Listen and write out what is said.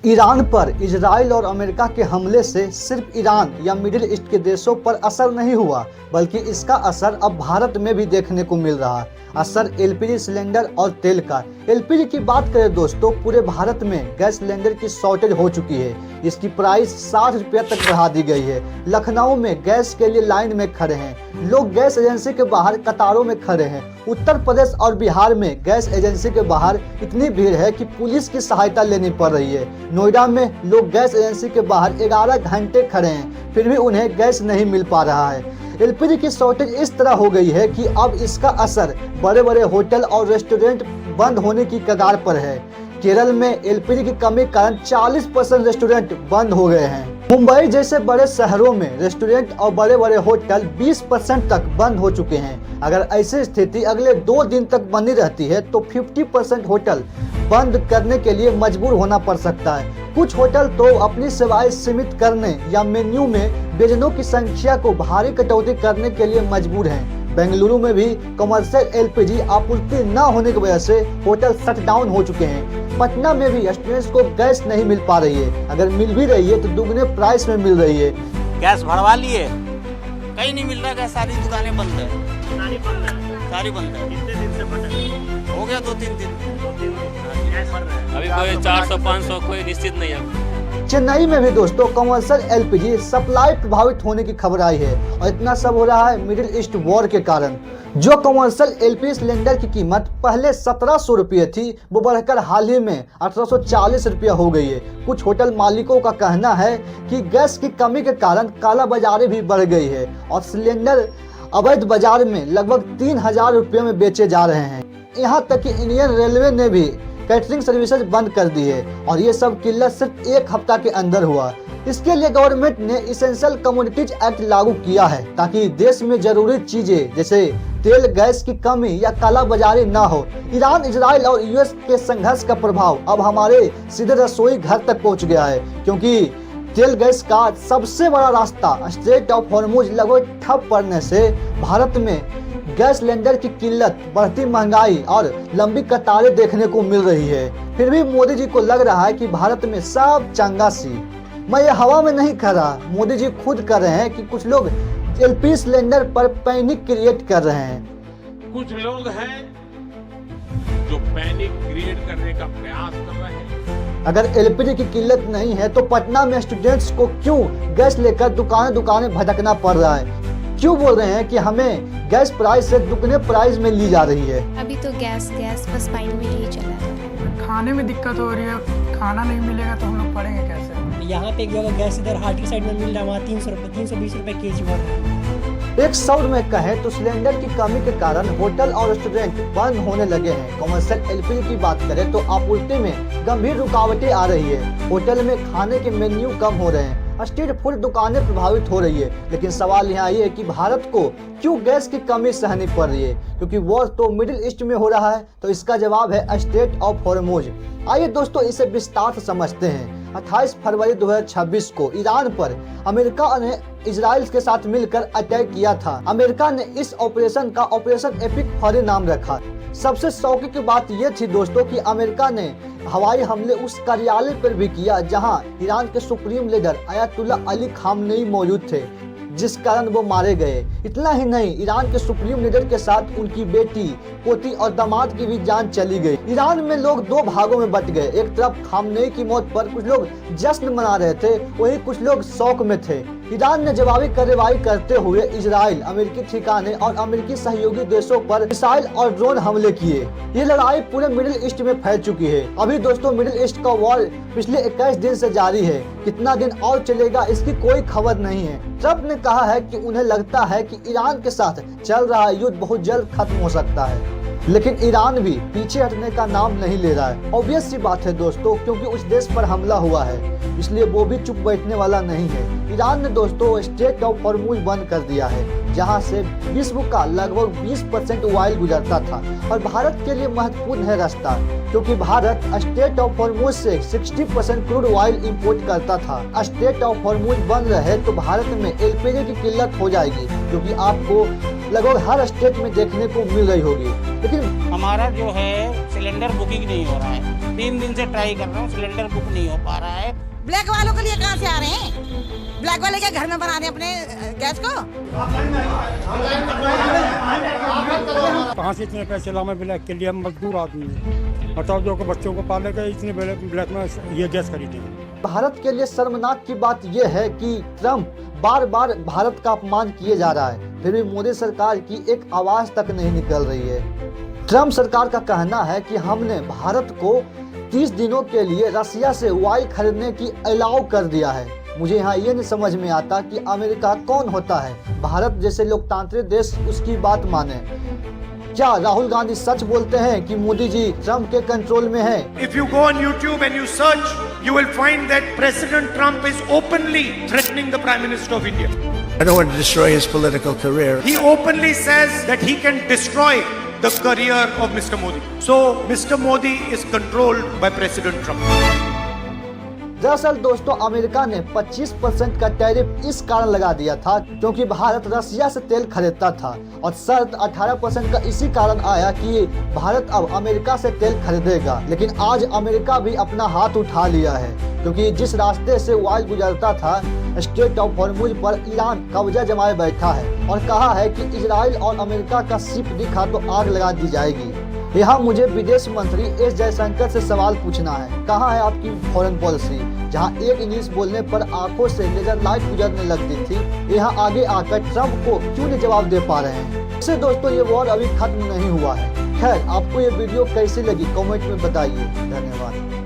Iran पर Israel और America के हमले से सिर्फ ईरान या मिडिल ईस्ट के देशों पर असर नहीं हुआ, बल्कि इसका असर अब भारत में भी देखने को मिल रहा है। असर एलपीजी सिलेंडर और तेल का। एलपीजी की बात करें दोस्तों, पूरे भारत में गैस सिलेंडर की शॉर्टेज हो चुकी है। इसकी प्राइस 60 रुपये तक बढ़ा दी गई है। लखनऊ में गैस के लिए लाइन में खड़े हैं लोग, गैस एजेंसी के बाहर कतारों में खड़े हैं। उत्तर प्रदेश और बिहार में गैस एजेंसी के बाहर इतनी भीड़ है कि पुलिस की सहायता लेनी पड़ रही है। नोएडा में लोग गैस एजेंसी के बाहर 11 घंटे खड़े हैं, फिर भी उन्हें गैस नहीं मिल पा रहा है। एलपीजी की शॉर्टेज इस तरह हो गई है कि अब इसका असर बड़े बड़े होटल और रेस्टोरेंट बंद होने की कगार पर है। केरल में एलपीजी की कमी के कारण 40% रेस्टोरेंट बंद हो गए हैं। मुंबई जैसे बड़े शहरों में रेस्टोरेंट और बड़े बड़े होटल 20% तक बंद हो चुके हैं। अगर ऐसी स्थिति अगले 2 दिन तक बनी रहती है तो 50% होटल बंद करने के लिए मजबूर होना पड़ सकता है। कुछ होटल तो अपनी सेवाएं सीमित करने या मेन्यू में व्यंजनों की संख्या को भारी कटौती करने के लिए मजबूर हैं। बेंगलुरु में भी कमर्शियल एलपीजी आपूर्ति न होने की वजह से होटल शट डाउन हो चुके हैं। पटना में भी स्टूडेंट्स को गैस नहीं मिल पा रही है, अगर मिल भी रही है तो दुगने प्राइस में मिल रही है। गैस भरवा लिए, कहीं नहीं मिल रहा गैस, सारी दुकानें बंद है, सारी बंद है। कितने दिन से बंद हो गया 2-3 दिन। गैस भर रहा है। अभी कोई 400-500 कोई निश्चित नहीं है। चेन्नई में भी दोस्तों कमर्शियल एलपीजी सप्लाई प्रभावित होने की खबर आई है, और इतना सब हो रहा है मिडिल ईस्ट वॉर के कारण। जो कमर्शियल एलपीजी सिलेंडर की कीमत पहले 1700 रुपये थी, वो बढ़कर हाल ही में 1840 रुपया हो गई है। कुछ होटल मालिकों का कहना है कि गैस की कमी के कारण कालाबाजारी भी बढ़ गई है और सिलेंडर अवैध बाजार में लगभग 3000 रुपये में बेचे जा रहे हैं। यहाँ तक कि इंडियन रेलवे ने भी कैटरिंग सर्विसेज बंद कर दी है, और ये सब किल्लत सिर्फ 1 हफ्ता के अंदर हुआ। इसके लिए गवर्नमेंट ने इसेंशियल कमोडिटीज एक्ट लागू किया है, ताकि देश में जरूरी चीजें जैसे तेल गैस की कमी या कालाबाजारी ना हो। ईरान, इजराइल और यूएस के संघर्ष का प्रभाव अब हमारे सीधे रसोई घर तक पहुंच गया है, क्योंकि तेल गैस का सबसे बड़ा रास्ता स्ट्रेट ऑफ हॉर्मुज लगभग ठप पड़ने से भारत में गैस सिलेंडर की किल्लत, बढ़ती महंगाई और लंबी कतारें देखने को मिल रही है। फिर भी मोदी जी को लग रहा है कि भारत में सब चंगा सी। मैं ये हवा में नहीं कह रहा, मोदी जी खुद कर रहे हैं कि कुछ लोग एलपीजी सिलेंडर पर पैनिक क्रिएट कर रहे हैं। कुछ लोग हैं जो पैनिक क्रिएट करने का प्रयास कर रहे हैं। अगर एलपीजी की किल्लत नहीं है तो पटना में स्टूडेंट्स को क्यों गैस लेकर दुकानें भटकना पड़ रहा है? क्यों बोल रहे हैं कि हमें गैस प्राइस से दुगने प्राइस में ली जा रही है? अभी तो गैस बस पानी में यही चला है। खाने में दिक्कत हो रही है, खाना नहीं मिलेगा तो हम लोग पढ़ेंगे कैसे? यहाँ पे एक जगह गैस इधर हाटी साइड में मिल रहा है, वहाँ 300 रुपये 320 रुपये केजी भर रहा है। एक शब्द में कहें तो सिलेंडर की कमी के कारण होटल और रेस्टोरेंट बंद होने लगे हैं। कमर्शियल एलपीजी की बात करें तो आपूर्ति में गंभीर रुकावटें आ रही है। होटल में खाने के मेन्यू कम हो रहे हैं, स्ट्रीट फूड दुकानें प्रभावित हो रही है। लेकिन सवाल यहाँ ये है कि भारत को क्यों गैस की कमी सहनी पड़ रही है? क्योंकि वॉर तो मिडिल ईस्ट में हो रहा है, तो इसका जवाब है स्ट्रेट ऑफ हॉर्मुज। आइए दोस्तों इसे विस्तार से समझते हैं। 28 फरवरी 2026 को ईरान पर अमेरिका ने इजराइल के साथ मिलकर अटैक किया था। अमेरिका ने इस ऑपरेशन का ऑपरेशन एपिक फॉरी नाम रखा। सबसे शौकी की बात यह थी दोस्तों कि अमेरिका ने हवाई हमले उस कार्यालय पर भी किया जहां ईरान के supreme leader Ayatollah Ali Khamenei मौजूद थे, जिस कारण वो मारे गए। इतना ही नहीं, ईरान के सुप्रीम लीडर के साथ उनकी बेटी, पोती और दामाद की भी जान चली गई। ईरान में लोग 2 भागों में बट गए। एक तरफ खामनेई की मौत पर कुछ लोग जश्न मना रहे थे, वहीं कुछ लोग शौक में थे। ईरान ने जवाबी कार्रवाई करते हुए इजराइल, अमेरिकी ठिकाने और अमेरिकी सहयोगी देशों पर मिसाइल और ड्रोन हमले किए। ये लड़ाई पूरे मिडिल ईस्ट में फैल चुकी है। अभी दोस्तों मिडिल ईस्ट का वॉर पिछले 21 दिन से जारी है। कितना दिन और चलेगा इसकी कोई खबर नहीं है। ट्रंप ने कहा है कि उन्हें लगता है कि ईरान के साथ चल रहा युद्ध बहुत जल्द खत्म हो सकता है, लेकिन ईरान भी पीछे हटने का नाम नहीं ले रहा है। ऑब्वियस सी बात है दोस्तों, क्योंकि उस देश पर हमला हुआ है, इसलिए वो भी चुप बैठने वाला नहीं है। ईरान ने दोस्तों स्ट्रेट ऑफ हॉर्मुज बंद कर दिया है, जहां से विश्व का लगभग 20% ऑयल गुजरता था, और भारत के लिए महत्वपूर्ण है रास्ता, क्योंकि भारत स्ट्रेट ऑफ हॉर्मुज से 60% क्रूड ऑयल इंपोर्ट करता था। स्ट्रेट ऑफ हॉर्मुज बंद रहे तो भारत में एलपीजी की किल्लत हो जाएगी, क्योंकि आपको लगभग हर स्टेट में देखने को मिल रही होगी। लेकिन हमारा जो है सिलेंडर बुकिंग नहीं हो रहा है। 3 दिन से ट्राई कर रहा हूँ, सिलेंडर बुक नहीं हो पा रहा है। ब्लैक वालों के लिए कहाँ से आ रहे हैं? ब्लैक वाले क्या घर में बना रहे हैं अपने गैस को? कहाँ से इतने पैसे लावे ब्लैक के लिए? हम मजदूर आदमी हैं, बताओ जो बच्चों को पालेगा इतने ब्लैक में ये गैस खरीदेंगे। भारत के लिए शर्मनाक की बात यह है कि ट्रम्प बार बार भारत का अपमान किए जा रहा है, फिर भी मोदी सरकार की एक आवाज तक नहीं निकल रही है। ट्रम्प सरकार का कहना है कि हमने भारत को 30 दिनों के लिए रसिया से ऑयल खरीदने की अलाउ कर दिया है। मुझे यहाँ ये नहीं समझ में आता कि अमेरिका कौन होता है, भारत जैसे लोकतांत्रिक देश उसकी बात माने। क्या राहुल गांधी सच बोलते हैं कि मोदी जी ट्रम्प के कंट्रोल में है? If you go on YouTube and you search, you will find that President Trump is openly threatening the Prime Minister of India. I don't want to destroy his political career. He openly says that he can destroy the career of Mr. Modi. So, Mr. Modi is controlled by President Trump. दरअसल दोस्तों, America ने 25% का tariff इस कारण लगा दिया था क्योंकि भारत रसिया से तेल खरीदता था, और शर्त 18% का इसी कारण आया कि भारत अब अमेरिका से तेल खरीदेगा। लेकिन आज अमेरिका भी अपना हाथ उठा लिया है, क्योंकि जिस रास्ते से ऑयल गुजरता था स्ट्रेट ऑफ हॉर्मुज पर ईरान कब्जा जमाए बैठा है और कहा है कि इजराइल और अमेरिका का शिप दिखा तो आग लगा दी जाएगी। यहाँ मुझे विदेश मंत्री एस जयशंकर से सवाल पूछना है, कहाँ है आपकी फॉरेन पॉलिसी? जहाँ एक इंग्लिश बोलने पर आंखों से लेजर लाइट गुजरने लगती थी, यहाँ आगे आकर ट्रम्प को क्यों नहीं जवाब दे पा रहे हैं? वैसे दोस्तों, ये वॉर अभी खत्म नहीं हुआ है। खैर, आपको ये वीडियो कैसी लगी कमेंट में बताइए। धन्यवाद।